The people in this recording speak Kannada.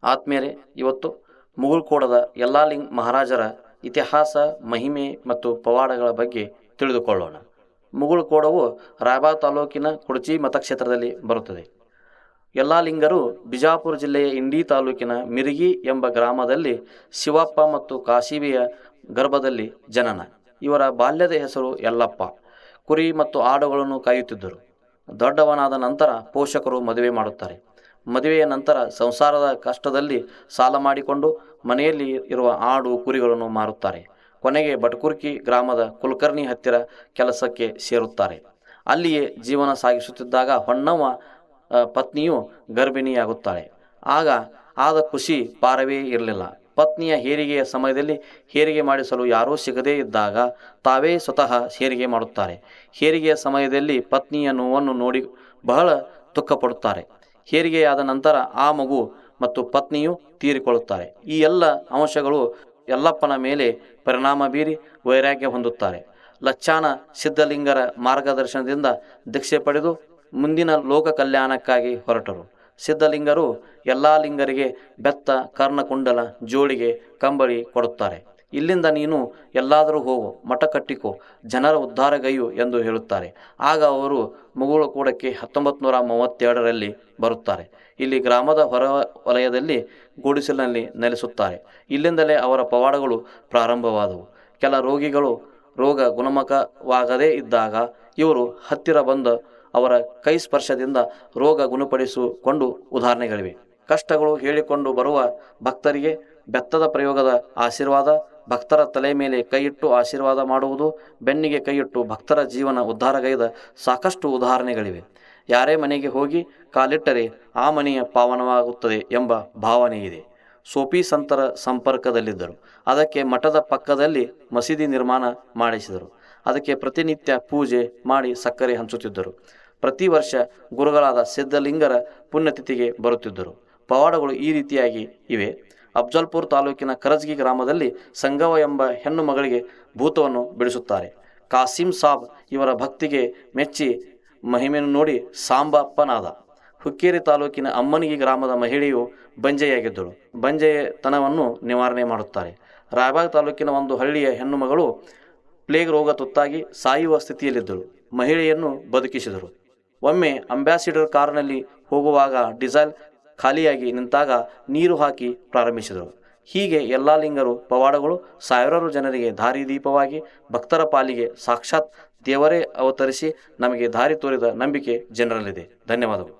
ಆತ್ಮೀಯರೇ, ಇವತ್ತು ಮುಗುಳ್ಕೋಡದ ಯಲ್ಲಾಲಿಂಗ ಮಹಾರಾಜರ ಇತಿಹಾಸ, ಮಹಿಮೆ ಮತ್ತು ಪವಾಡಗಳ ಬಗ್ಗೆ ತಿಳಿದುಕೊಳ್ಳೋಣ. ಮುಗುಳ್ಕೋಡವು ರಾಯಬಾಗ ತಾಲೂಕಿನ ಕುಡಚಿ ಮತಕ್ಷೇತ್ರದಲ್ಲಿ ಬರುತ್ತದೆ. ಯಲ್ಲಾಲಿಂಗರು ಬಿಜಾಪುರ ಜಿಲ್ಲೆಯ ಇಂಡಿ ತಾಲೂಕಿನ ಮಿರಗಿ ಎಂಬ ಗ್ರಾಮದಲ್ಲಿ ಶಿವಪ್ಪ ಮತ್ತು ಕಾಶಿಬೆಯ ಗರ್ಭದಲ್ಲಿ ಜನನ. ಇವರ ಬಾಲ್ಯದ ಹೆಸರು ಯಲ್ಲಪ್ಪ. ಕುರಿ ಮತ್ತು ಆಡುಗಳನ್ನು ಕಾಯುತ್ತಿದ್ದರು. ದೊಡ್ಡವನಾದ ನಂತರ ಪೋಷಕರು ಮದುವೆ ಮಾಡುತ್ತಾರೆ. ಮದುವೆಯ ನಂತರ ಸಂಸಾರದ ಕಷ್ಟದಲ್ಲಿ ಸಾಲ ಮಾಡಿಕೊಂಡು ಮನೆಯಲ್ಲಿ ಇರುವ ಆಡು ಕುರಿಗಳನ್ನು ಮಾರುತ್ತಾರೆ. ಕೊನೆಗೆ ಬಟಕುರ್ಕಿ ಗ್ರಾಮದ ಕುಲಕರ್ಣಿ ಹತ್ತಿರ ಕೆಲಸಕ್ಕೆ ಸೇರುತ್ತಾರೆ. ಅಲ್ಲಿಯೇ ಜೀವನ ಸಾಗಿಸುತ್ತಿದ್ದಾಗ ಹೊನ್ನವ್ವ ಪತ್ನಿಯು ಗರ್ಭಿಣಿಯಾಗುತ್ತಾಳೆ. ಆದ ಖುಷಿ ಪಾರವೇ ಇರಲಿಲ್ಲ. ಪತ್ನಿಯ ಹೆರಿಗೆಯ ಸಮಯದಲ್ಲಿ ಹೆರಿಗೆ ಮಾಡಿಸಲು ಯಾರೂ ಸಿಗದೇ ಇದ್ದಾಗ ತಾವೇ ಸ್ವತಃ ಹೆರಿಗೆ ಮಾಡುತ್ತಾರೆ. ಹೆರಿಗೆಯ ಸಮಯದಲ್ಲಿ ಪತ್ನಿಯ ನೋವನ್ನು ನೋಡಿ ಬಹಳ ದುಃಖಪಡುತ್ತಾರೆ. ಹೆರಿಗೆಯಾದ ನಂತರ ಆ ಮಗು ಮತ್ತು ಪತ್ನಿಯು ತೀರಿಕೊಳ್ಳುತ್ತಾರೆ. ಈ ಎಲ್ಲ ಅಂಶಗಳು ಯಲ್ಲಪ್ಪನ ಮೇಲೆ ಪರಿಣಾಮ ಬೀರಿ ವೈರಾಗ್ಯ ಹೊಂದುತ್ತಾರೆ. ಲಚ್ಚಾನ ಸಿದ್ಧಲಿಂಗರ ಮಾರ್ಗದರ್ಶನದಿಂದ ದೀಕ್ಷೆ ಪಡೆದು ಮುಂದಿನ ಲೋಕ ಕಲ್ಯಾಣಕ್ಕಾಗಿ ಹೊರಟರು. ಸಿದ್ಧಲಿಂಗರು ಯಲ್ಲಾಲಿಂಗರಿಗೆ ಬೆತ್ತ, ಕರ್ಣಕುಂಡಲ, ಜೋಳಿಗೆ, ಕಂಬಳಿ ಕೊಡುತ್ತಾರೆ. ಇಲ್ಲಿಂದ ನೀನು ಎಲ್ಲಾದರೂ ಹೋಗು, ಮಠ ಕಟ್ಟಿಕೋ, ಜನರ ಉದ್ಧಾರಗೈಯು ಎಂದು ಹೇಳುತ್ತಾರೆ. ಆಗ ಅವರು ಮುಗುಳಕೋಡಕ್ಕೆ 1932ರಲ್ಲಿ ಬರುತ್ತಾರೆ. ಇಲ್ಲಿ ಗ್ರಾಮದ ಹೊರ ವಲಯದಲ್ಲಿ ಗುಡಿಸಲಿನಲ್ಲಿ ನೆಲೆಸುತ್ತಾರೆ. ಇಲ್ಲಿಂದಲೇ ಅವರ ಪವಾಡಗಳು ಪ್ರಾರಂಭವಾದವು. ಕೆಲ ರೋಗಿಗಳು ರೋಗ ಗುಣಮುಖವಾಗದೇ ಇದ್ದಾಗ ಇವರು ಹತ್ತಿರ ಬಂದು ಅವರ ಕೈ ಸ್ಪರ್ಶದಿಂದ ರೋಗ ಗುಣಪಡಿಸಿಕೊಂಡು ಉದಾಹರಣೆಗಳಿವೆ. ಕಷ್ಟಗಳು ಹೇಳಿಕೊಂಡು ಬರುವ ಭಕ್ತರಿಗೆ ಬೆತ್ತದ ಪ್ರಯೋಗದ ಆಶೀರ್ವಾದ, ಭಕ್ತರ ತಲೆ ಮೇಲೆ ಕೈಯಿಟ್ಟು ಆಶೀರ್ವಾದ ಮಾಡುವುದು, ಬೆನ್ನಿಗೆ ಕೈಯಿಟ್ಟು ಭಕ್ತರ ಜೀವನ ಉದ್ಧಾರಗೈದ ಸಾಕಷ್ಟು ಉದಾಹರಣೆಗಳಿವೆ. ಯಾರೇ ಮನೆಗೆ ಹೋಗಿ ಕಾಲಿಟ್ಟರೆ ಆ ಮನೆಯ ಪಾವನವಾಗುತ್ತದೆ ಎಂಬ ಭಾವನೆ ಇದೆ. ಸೋಪಿ ಸಂತರ ಸಂಪರ್ಕದಲ್ಲಿದ್ದರು. ಅದಕ್ಕೆ ಮಠದ ಪಕ್ಕದಲ್ಲಿ ಮಸೀದಿ ನಿರ್ಮಾಣ ಮಾಡಿಸಿದರು. ಅದಕ್ಕೆ ಪ್ರತಿನಿತ್ಯ ಪೂಜೆ ಮಾಡಿ ಸಕ್ಕರೆ ಹಂಚುತ್ತಿದ್ದರು. ಪ್ರತಿ ವರ್ಷ ಗುರುಗಳಾದ ಸಿದ್ಧಲಿಂಗರ ಪುಣ್ಯತಿಥಿಗೆ ಬರುತ್ತಿದ್ದರು. ಪವಾಡಗಳು ಈ ರೀತಿಯಾಗಿ ಇವೆ. ಅಫ್ಜಲ್ಪುರ ತಾಲೂಕಿನ ಕರಜ್ಗಿ ಗ್ರಾಮದಲ್ಲಿ ಸಂಗವ ಎಂಬ ಹೆಣ್ಣು ಮಗಳಿಗೆ ಭೂತವನ್ನು ಬಿಡಿಸುತ್ತಾರೆ. ಕಾಸಿಂ ಸಾಬ್ ಇವರ ಭಕ್ತಿಗೆ ಮೆಚ್ಚಿ ಮಹಿಮೆಯನ್ನು ನೋಡಿ ಸಾಂಬಪ್ಪನಾದ. ಹುಕ್ಕೇರಿ ತಾಲೂಕಿನ ಅಮ್ಮನಿಗಿ ಗ್ರಾಮದ ಮಹಿಳೆಯು ಬಂಜೆಯಾಗಿದ್ದಳು. ಬಂಜೆತನವನ್ನು ನಿವಾರಣೆ ಮಾಡುತ್ತಾರೆ. ರಾಯಬಾಗ ತಾಲೂಕಿನ ಒಂದು ಹಳ್ಳಿಯ ಹೆಣ್ಣು ಮಗಳು ಪ್ಲೇಗ್ ರೋಗ ತುತ್ತಾಗಿ ಸಾಯುವ ಸ್ಥಿತಿಯಲ್ಲಿದ್ದಳು. ಮಹಿಳೆಯನ್ನು ಬದುಕಿಸಿದರು. ಒಮ್ಮೆ ಅಂಬಾಸಿಡರ್ ಕಾರಿನಲ್ಲಿ ಹೋಗುವಾಗ ಡೀಸೆಲ್ ಖಾಲಿಯಾಗಿ ನಿಂತಾಗ ನೀರು ಹಾಕಿ ಪ್ರಾರಂಭಿಸಿದರು. ಹೀಗೆ ಯಲ್ಲಾಲಿಂಗರು ಪವಾಡಗಳು ಸಾವಿರಾರು ಜನರಿಗೆ ದಾರಿದೀಪವಾಗಿ ಭಕ್ತರ ಪಾಲಿಗೆ ಸಾಕ್ಷಾತ್ ದೇವರೇ ಅವತರಿಸಿ ನಮಗೆ ದಾರಿ ತೋರಿದ ನಂಬಿಕೆ ಜನರಲ್ಲಿದೆ. ಧನ್ಯವಾದಗಳು.